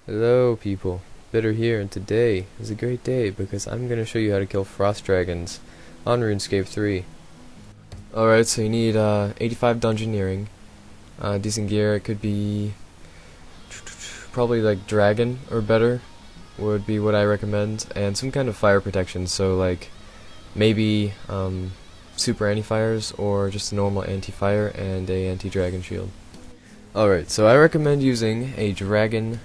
Hello people, Bitter here, and today is a great day because I'm going to show you how to kill frost dragons on Runescape 3. Alright, so you need 85 dungeoneering, decent gear. It could be probably like dragon or better would be what I recommend, and some kind of fire protection, so like maybe super anti-fires or just a normal anti-fire and a anti-dragon shield. Alright, so I recommend using a dragon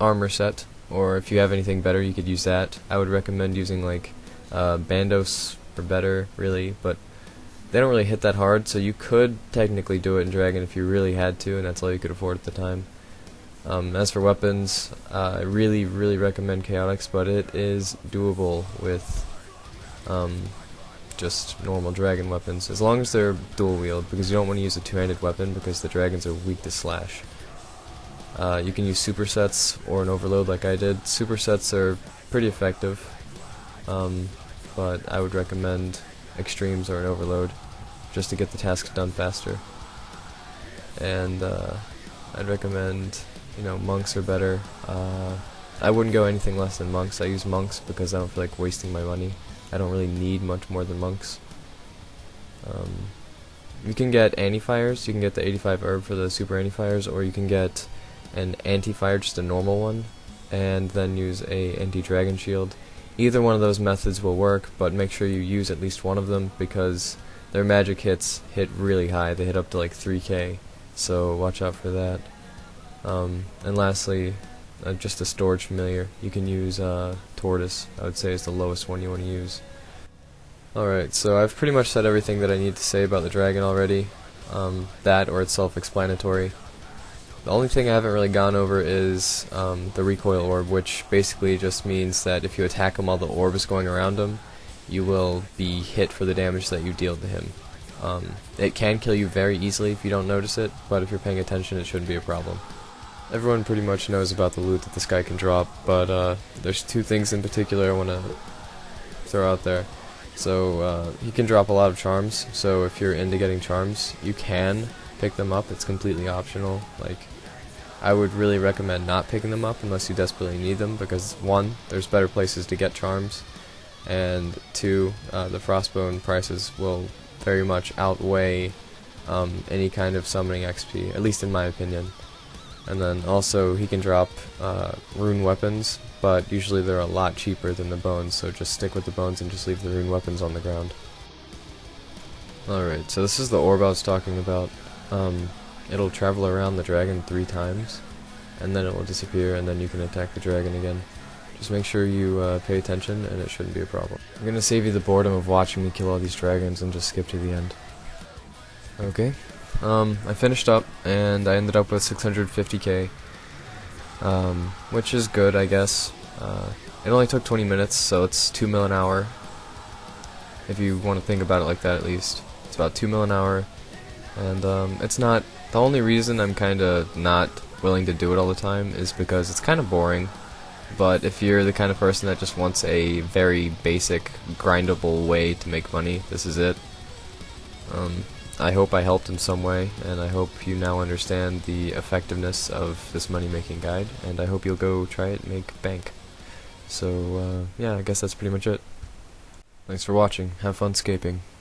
armor set, or if you have anything better you could use that. I would recommend using like bandos or better really, but they don't really hit that hard, so you could technically do it in dragon if you really had to, and that's all you could afford at the time. As for weapons, I really recommend chaotics, but it is doable with just normal dragon weapons, as long as they're dual wield, because you don't want to use a two-handed weapon because the dragons are weak to slash. You can use supersets or an overload like I did. Supersets are pretty effective, but I would recommend extremes or an overload just to get the tasks done faster. And I'd recommend, monks are better. I wouldn't go anything less than monks. I use monks because I don't feel like wasting my money. I don't really need much more than monks. You can get anti-fires. You can get the 85 herb for the super anti-fires, or you can get an anti-fire, just a normal one, and then use a anti-dragon shield. Either one of those methods will work, but make sure you use at least one of them because their magic hits hit really high. They hit up to like 3k, so watch out for that. And lastly, just a storage familiar. You can use Tortoise. I would say is the lowest one you want to use. Alright, so I've pretty much said everything that I need to say about the dragon already. That or it's self-explanatory. The only thing I haven't really gone over is the recoil orb, which basically just means that if you attack him while the orb is going around him, you will be hit for the damage that you deal to him. It can kill you very easily if you don't notice it, but if you're paying attention it shouldn't be a problem. Everyone pretty much knows about the loot that this guy can drop, but there's two things in particular I want to throw out there. So he can drop a lot of charms, so if you're into getting charms, you can pick them up. It's completely optional. Like, I would really recommend not picking them up unless you desperately need them, because one, there's better places to get charms, and two, the frostbone prices will very much outweigh any kind of summoning XP, at least in my opinion. And then also he can drop rune weapons, but usually they're a lot cheaper than the bones, so just stick with the bones and just leave the rune weapons on the ground. Alright, so this is the orb I was talking about. It'll travel around the dragon 3 times, and then it will disappear, and then you can attack the dragon again. Just make sure you pay attention, and it shouldn't be a problem. I'm gonna save you the boredom of watching me kill all these dragons and just skip to the end. Okay, I finished up, and I ended up with 650k, which is good, I guess. It only took 20 minutes, so it's 2 mil an hour, if you want to think about it like that at least. It's about 2 mil an hour, and it's not, the only reason I'm kinda not willing to do it all the time is because it's kinda boring. But if you're the kind of person that just wants a very basic, grindable way to make money, this is it. I hope I helped in some way, and I hope you now understand the effectiveness of this money-making guide, and I hope you'll go try it and make bank. So, yeah, I guess that's pretty much it. Thanks for watching. Have fun scaping.